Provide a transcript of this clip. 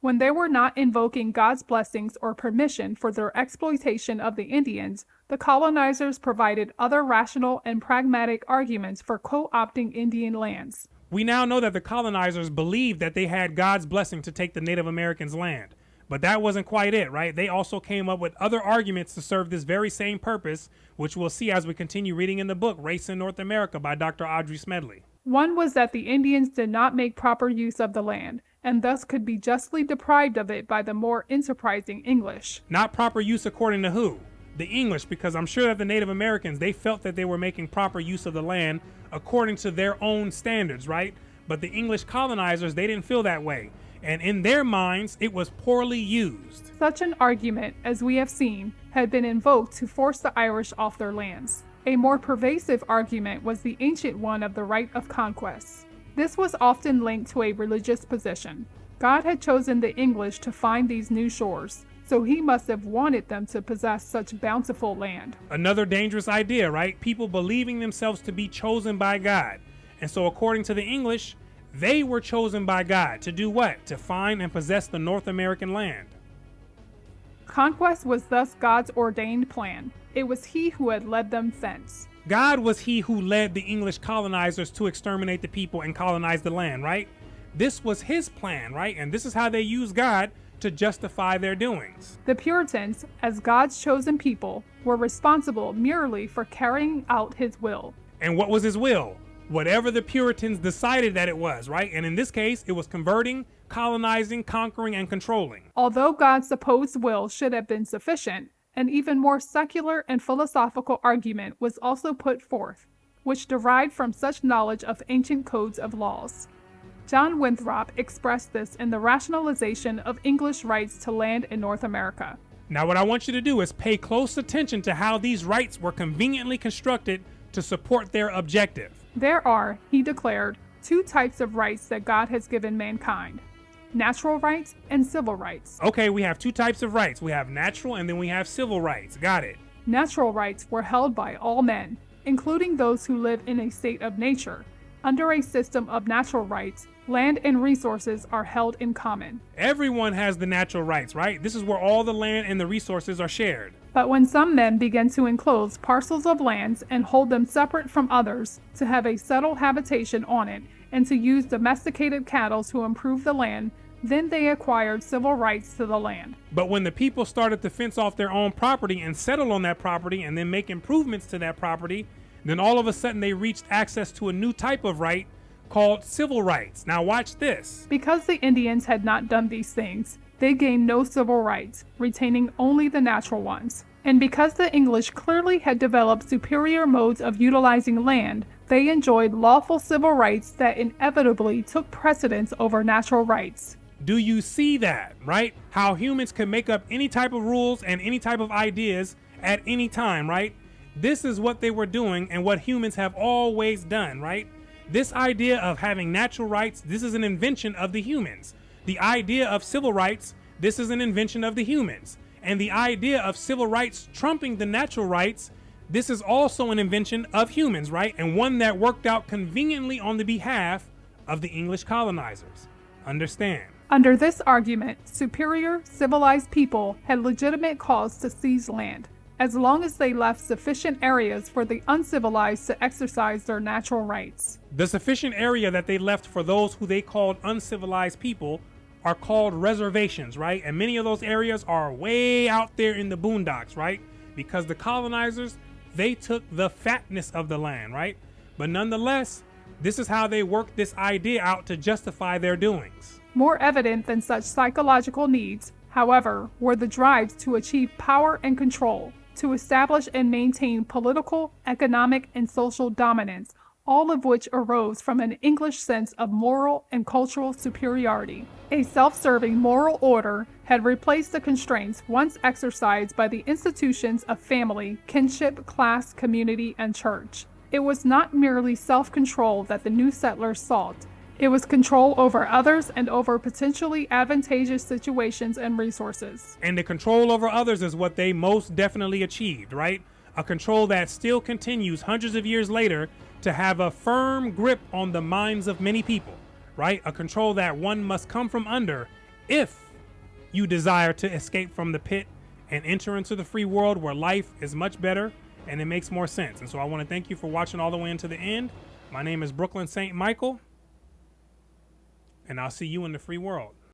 When they were not invoking God's blessings or permission for their exploitation of the Indians, the colonizers provided other rational and pragmatic arguments for co-opting Indian lands. We now know that the colonizers believed that they had God's blessing to take the Native Americans' land. But that wasn't quite it, right? They also came up with other arguments to serve this very same purpose, which we'll see as we continue reading in the book Race in North America by Dr. Audrey Smedley. One was that the Indians did not make proper use of the land, and thus could be justly deprived of it by the more enterprising English. Not proper use according to who? The English, because I'm sure that the Native Americans, they felt that they were making proper use of the land according to their own standards, right? But the English colonizers, they didn't feel that way. And in their minds, it was poorly used. Such an argument, as we have seen, had been invoked to force the Irish off their lands. A more pervasive argument was the ancient one of the right of conquest. This was often linked to a religious position. God had chosen the English to find these new shores, so he must have wanted them to possess such bountiful land. Another dangerous idea, right? People believing themselves to be chosen by God. And so according to the English, they were chosen by God to do what? To find and possess the North American land. Conquest was thus God's ordained plan. It was he who had led them thence. God was he who led the English colonizers to exterminate the people and colonize the land, right? This was his plan, right? And this is how they used God to justify their doings. The Puritans, as God's chosen people, were responsible merely for carrying out his will. And what was his will? Whatever the Puritans decided that it was, right? And in this case, it was converting, colonizing, conquering, and controlling. Although God's supposed will should have been sufficient, an even more secular and philosophical argument was also put forth, which derived from such knowledge of ancient codes of laws. John Winthrop expressed this in the rationalization of English rights to land in North America. Now what I want you to do is pay close attention to how these rights were conveniently constructed to support their objective. There are, he declared, two types of rights that God has given mankind: natural rights and civil rights. Okay, we have two types of rights. We have natural and then we have civil rights. Got it. Natural rights were held by all men, including those who live in a state of nature. Under a system of natural rights, land and resources are held in common. Everyone has the natural rights, right? This is where all the land and the resources are shared. But when some men begin to enclose parcels of lands and hold them separate from others, to have a settled habitation on it, and to use domesticated cattle to improve the land, then they acquired civil rights to the land. But when the people started to fence off their own property and settle on that property and then make improvements to that property, then all of a sudden they reached access to a new type of right called civil rights. Now watch this. Because the Indians had not done these things, they gained no civil rights, retaining only the natural ones. And because the English clearly had developed superior modes of utilizing land, they enjoyed lawful civil rights that inevitably took precedence over natural rights. Do you see that, right? How humans can make up any type of rules and any type of ideas at any time, right? This is what they were doing and what humans have always done, right? This idea of having natural rights, this is an invention of the humans. The idea of civil rights, this is an invention of the humans. And the idea of civil rights trumping the natural rights, this is also an invention of humans, right? And one that worked out conveniently on the behalf of the English colonizers. Understand? Under this argument, superior, civilized people had legitimate cause to seize land, as long as they left sufficient areas for the uncivilized to exercise their natural rights. The sufficient area that they left for those who they called uncivilized people are called reservations, right? And many of those areas are way out there in the boondocks, right? Because the colonizers, they took the fatness of the land, right? But nonetheless, this is how they worked this idea out to justify their doings. More evident than such psychological needs, however, were the drives to achieve power and control, to establish and maintain political, economic, and social dominance, all of which arose from an English sense of moral and cultural superiority. A self-serving moral order had replaced the constraints once exercised by the institutions of family, kinship, class, community, and church. It was not merely self-control that the new settlers sought. It was control over others and over potentially advantageous situations and resources. And the control over others is what they most definitely achieved, right? A control that still continues hundreds of years later to have a firm grip on the minds of many people, right? A control that one must come from under if you desire to escape from the pit and enter into the free world where life is much better and it makes more sense. And so I want to thank you for watching all the way into the end. My name is Brooklyn St. Michael, and I'll see you in the free world.